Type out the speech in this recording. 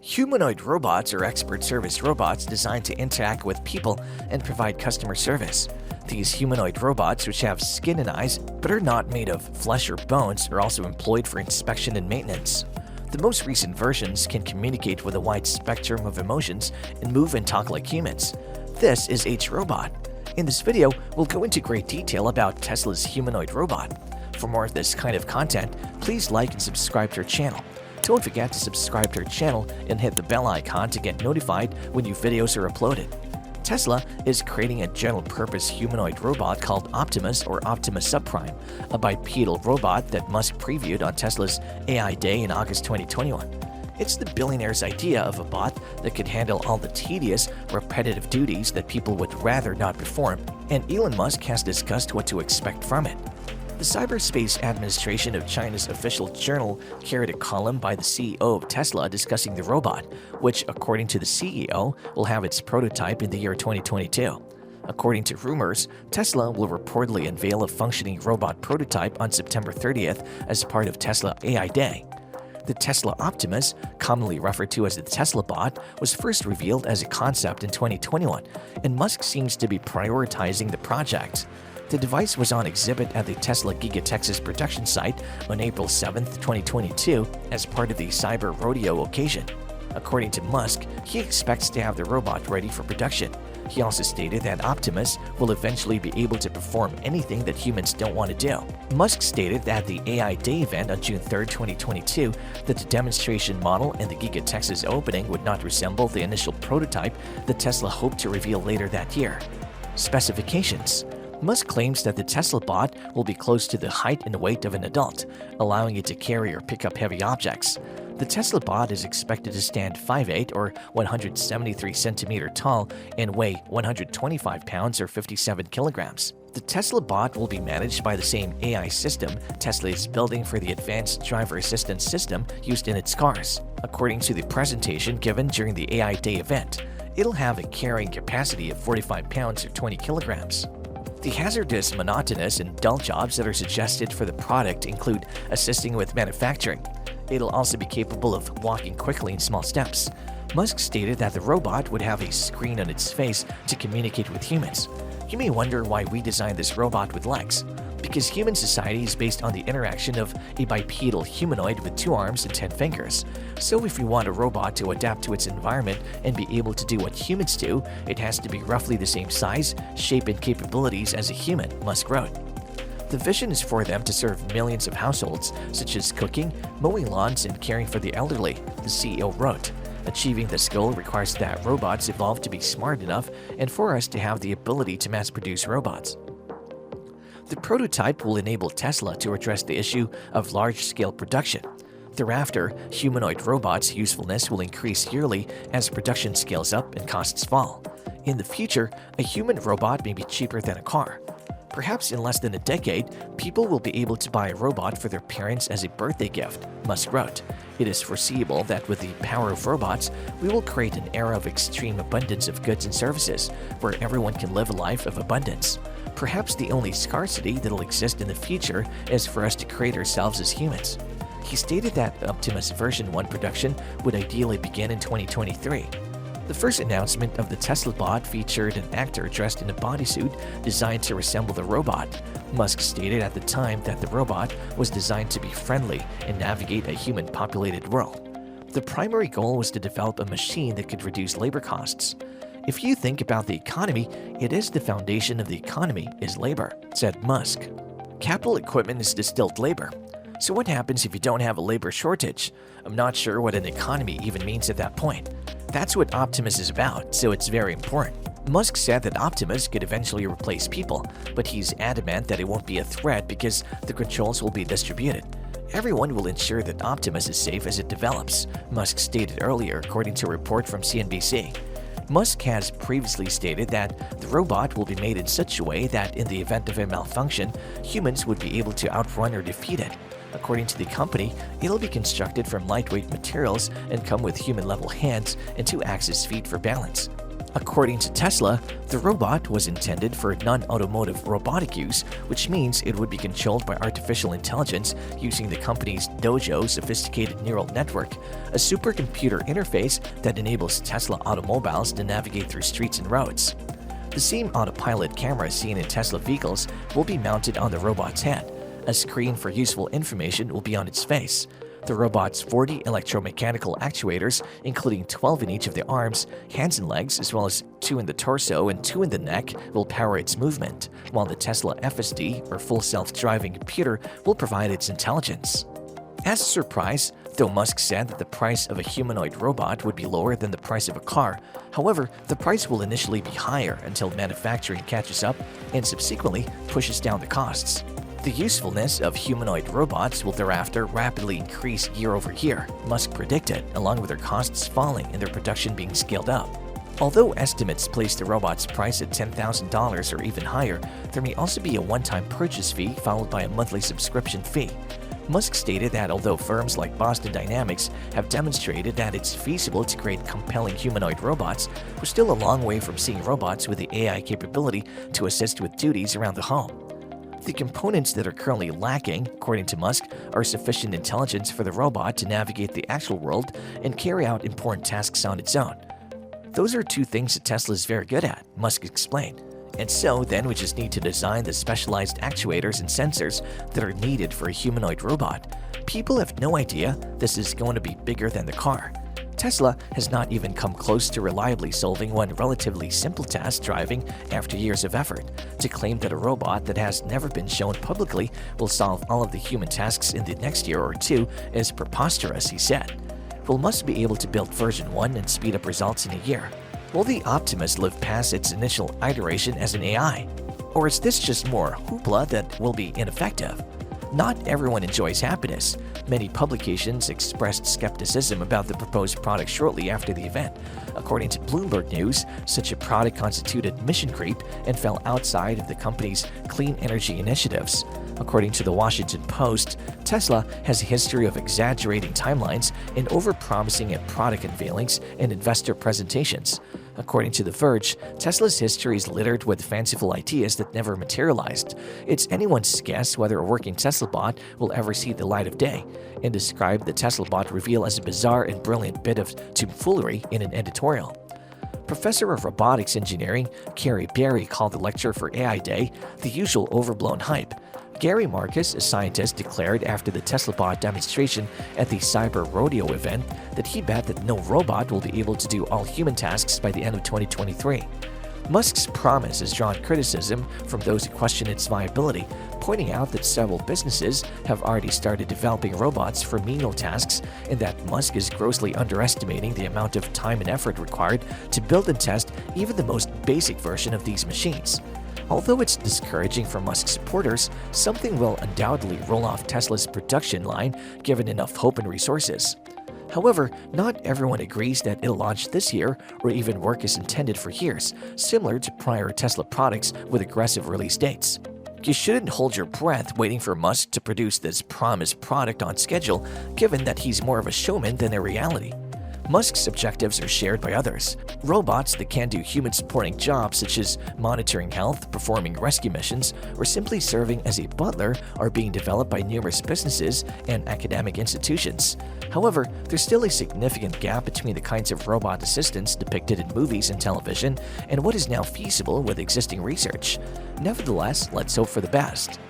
Humanoid robots are expert service robots designed to interact with people and provide customer service. These humanoid robots, which have skin and eyes but are not made of flesh or bones, are also employed for inspection and maintenance. The most recent versions can communicate with a wide spectrum of emotions and move and talk like humans. This is H-Robot. In this video, we'll go into great detail about Tesla's humanoid robot. For more of this kind of content, please like and subscribe to our channel. Don't forget to subscribe to our channel and hit the bell icon to get notified when new videos are uploaded. Tesla is creating a general-purpose humanoid robot called Optimus or Optimus Subprime, a bipedal robot that Musk previewed on Tesla's AI Day in August 2021. It's the billionaire's idea of a bot that could handle all the tedious, repetitive duties that people would rather not perform, and Elon Musk has discussed what to expect from it. The Cyberspace Administration of China's official journal carried a column by the CEO of Tesla discussing the robot, which, according to the CEO, will have its prototype in the year 2022. According to rumors, Tesla will reportedly unveil a functioning robot prototype on September 30th as part of Tesla AI Day. The Tesla Optimus, commonly referred to as the Tesla bot, was first revealed as a concept in 2021, and Musk seems to be prioritizing the project. The device was on exhibit at the Tesla Giga Texas production site on April 7, 2022 as part of the Cyber Rodeo occasion. According to Musk, he expects to have the robot ready for production. He also stated that Optimus will eventually be able to perform anything that humans don't want to do. Musk stated at the AI Day event on June 3, 2022 that the demonstration model in the Giga Texas opening would not resemble the initial prototype that Tesla hoped to reveal later that year. Specifications: Musk claims that the Tesla bot will be close to the height and weight of an adult, allowing it to carry or pick up heavy objects. The Tesla bot is expected to stand 5'8" or 173 centimeters tall and weigh 125 pounds or 57 kilograms. The Tesla bot will be managed by the same AI system Tesla is building for the advanced driver assistance system used in its cars. According to the presentation given during the AI Day event, it'll have a carrying capacity of 45 pounds or 20 kilograms. The hazardous, monotonous, and dull jobs that are suggested for the product include assisting with manufacturing. It'll also be capable of walking quickly in small steps. Musk stated that the robot would have a screen on its face to communicate with humans. You may wonder why we designed this robot with legs. Because human society is based on the interaction of a bipedal humanoid with 2 arms and 10 fingers. So if we want a robot to adapt to its environment and be able to do what humans do, it has to be roughly the same size, shape, and capabilities as a human, Musk wrote. The vision is for them to serve millions of households, such as cooking, mowing lawns, and caring for the elderly, the CEO wrote. Achieving this goal requires that robots evolve to be smart enough and for us to have the ability to mass-produce robots. The prototype will enable Tesla to address the issue of large-scale production. Thereafter, humanoid robots' usefulness will increase yearly as production scales up and costs fall. In the future, a human robot may be cheaper than a car. Perhaps in less than a decade, people will be able to buy a robot for their parents as a birthday gift, Musk wrote. It is foreseeable that with the power of robots, we will create an era of extreme abundance of goods and services, where everyone can live a life of abundance. Perhaps the only scarcity that'll exist in the future is for us to create ourselves as humans. He stated that Optimus version 1 production would ideally begin in 2023. The first announcement of the Tesla bot featured an actor dressed in a bodysuit designed to resemble the robot. Musk stated at the time that the robot was designed to be friendly and navigate a human-populated world. The primary goal was to develop a machine that could reduce labor costs. If you think about the economy, it is the foundation of the economy is labor, said Musk. Capital equipment is distilled labor. So what happens if you don't have a labor shortage? I'm not sure what an economy even means at that point. That's what Optimus is about, so it's very important. Musk said that Optimus could eventually replace people, but he's adamant that it won't be a threat because the controls will be distributed. Everyone will ensure that Optimus is safe as it develops, Musk stated earlier according to a report from CNBC. Musk has previously stated that the robot will be made in such a way that in the event of a malfunction, humans would be able to outrun or defeat it. According to the company, it'll be constructed from lightweight materials and come with human-level hands and 2 axis feet for balance. According to Tesla, the robot was intended for non-automotive robotic use, which means it would be controlled by artificial intelligence using the company's Dojo sophisticated neural network, a supercomputer interface that enables Tesla automobiles to navigate through streets and roads. The same autopilot camera seen in Tesla vehicles will be mounted on the robot's head. A screen for useful information will be on its face. The robot's 40 electromechanical actuators, including 12 in each of the arms, hands and legs, as well as 2 in the torso and 2 in the neck, will power its movement, while the Tesla FSD, or Full Self-Driving Computer, will provide its intelligence. As a surprise, though Musk said that the price of a humanoid robot would be lower than the price of a car, however, the price will initially be higher until manufacturing catches up and subsequently pushes down the costs. The usefulness of humanoid robots will thereafter rapidly increase year over year, Musk predicted, along with their costs falling and their production being scaled up. Although estimates place the robot's price at $10,000 or even higher, there may also be a one-time purchase fee followed by a monthly subscription fee. Musk stated that although firms like Boston Dynamics have demonstrated that it's feasible to create compelling humanoid robots, we're still a long way from seeing robots with the AI capability to assist with duties around the home. The components that are currently lacking, according to Musk, are sufficient intelligence for the robot to navigate the actual world and carry out important tasks on its own. Those are 2 things that Tesla is very good at, Musk explained. And so then we just need to design the specialized actuators and sensors that are needed for a humanoid robot. People have no idea this is going to be bigger than the car. Tesla has not even come close to reliably solving one relatively simple task, driving, after years of effort. To claim that a robot that has never been shown publicly will solve all of the human tasks in the next year or 2 is preposterous, he said. Will Musk be able to build version 1 and speed up results in a year? Will the Optimus live past its initial iteration as an AI? Or is this just more hoopla that will be ineffective? Not everyone enjoys happiness. Many publications expressed skepticism about the proposed product shortly after the event. According to Bloomberg News, such a product constituted mission creep and fell outside of the company's clean energy initiatives. According to the Washington Post, Tesla has a history of exaggerating timelines and overpromising at product unveilings and investor presentations. According to The Verge, Tesla's history is littered with fanciful ideas that never materialized. It's anyone's guess whether a working Tesla bot will ever see the light of day, and described the Tesla bot reveal as a bizarre and brilliant bit of tomfoolery in an editorial. Professor of Robotics Engineering Carrie Berry called the lecture for AI Day the usual overblown hype. Gary Marcus, a scientist, declared after the Tesla bot demonstration at the Cyber Rodeo event that he bet that no robot will be able to do all human tasks by the end of 2023. Musk's promise has drawn criticism from those who question its viability, pointing out that several businesses have already started developing robots for menial tasks and that Musk is grossly underestimating the amount of time and effort required to build and test even the most basic version of these machines. Although it's discouraging for Musk supporters, something will undoubtedly roll off Tesla's production line given enough hope and resources. However, not everyone agrees that it'll launch this year or even work as intended for years, similar to prior Tesla products with aggressive release dates. You shouldn't hold your breath waiting for Musk to produce this promised product on schedule, given that he's more of a showman than a reality. Musk's objectives are shared by others. Robots that can do human-supporting jobs such as monitoring health, performing rescue missions, or simply serving as a butler are being developed by numerous businesses and academic institutions. However, there's still a significant gap between the kinds of robot assistants depicted in movies and television and what is now feasible with existing research. Nevertheless, let's hope for the best.